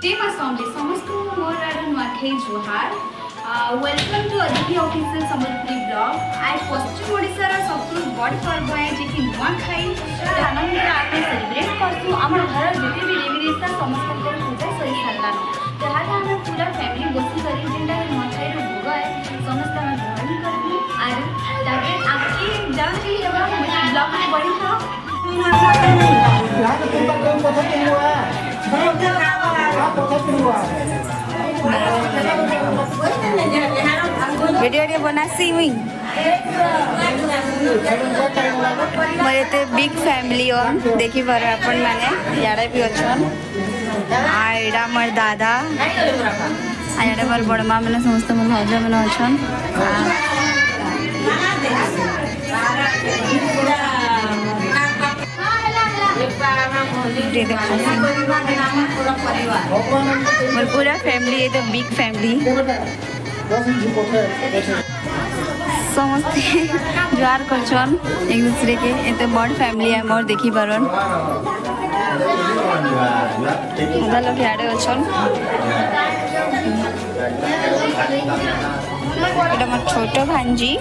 जय मां समले समस्त मोर आडू नुआखाई जुहार welcome to Aditi official Sambalpuri blog. आज पश्चिम ओडिशा रा सबसे बड़ पर्व है जे कि नुआखाई आनंद आमे सेलिब्रेट करसु। हमर घर जते भी देवी देवता समस्त को पूजा सही सारलान जहाँ हम पूरा फैमिली बसी करी जेंटा नुआखाई रो भोग है समस्त हम ग्रहण करबू आर ताके आकी जान के हेबा ब्लॉग में बड़ी था वीडियो बनासी मुई मोर एते बिग फैमिली ऑन देखि पारे अपन माने याडे भी अछन आ एडा मोर दादा आ याडे मोर बड़ मां माने समस्त मोर भाउजा माने अछन मोर पूरा फैमिली है तो बिग फैमिली समस्ते जुआर करछन एक दूसरे के एते बड़ फैमिली है मोर देखि पारन आधा लोग याडे अछन एटा मोर छोटो भांजी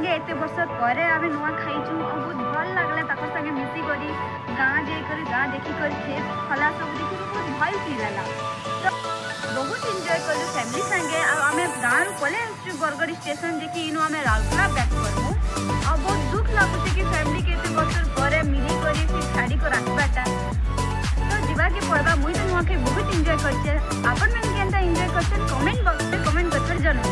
एते वर्ष पर आमे नुआ खाइछु और बहुत भल लागले ताकर संगे मिसी करी गां जे करी गां देखि कर खेत फला सब देखि बहुत भल फील आला तो बहुत एंजॉय करलु फैमिली संगे आ आमे गां रो पले बरगढ़ स्टेशन जे कि इनो आमे राउरकेला बैक करबो और बहुत दुख लागुते कि फैमिली के एते वर्ष पर मिली करी फिर छाड़ी को राखबाटा तो जीवा के पड़बा मुई तो नुआ के बहुत एंजॉय करछे आपन मन केनता एंजॉय करछन कमेंट बॉक्स में कमेंट कर जरूर।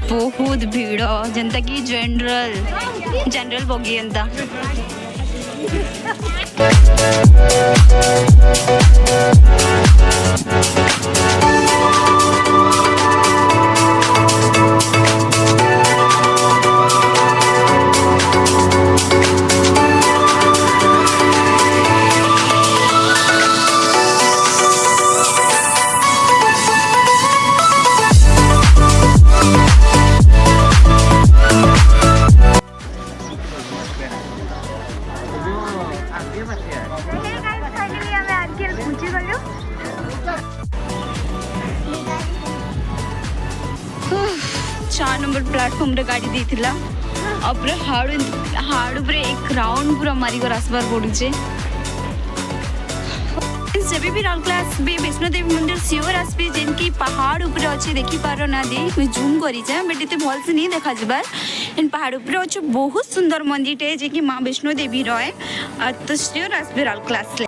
बहुत भीड़ जनता की जनरल बोगी एंता चार नंबर प्लेटफॉर्म रे गाड़ी देथिला और पूरा हाड़ पूरा एक राउंड पूरा मारी को आसबार पड़ुचे जब भी राउरकेला आसबे वैष्णो देवी मंदिर सियोर आसबे जेन की पहाड़ ऊपर अच्छे देखि पारो ना दे मैं जूम करी जाए बट इते भल से नहीं देखा जबार इन पहाड़ ऊपर अच्छे बहुत सुंदर मंदिर है जे कि मां वैष्णो देवी रहे तो सियोर आसबे राउरकेला आसले।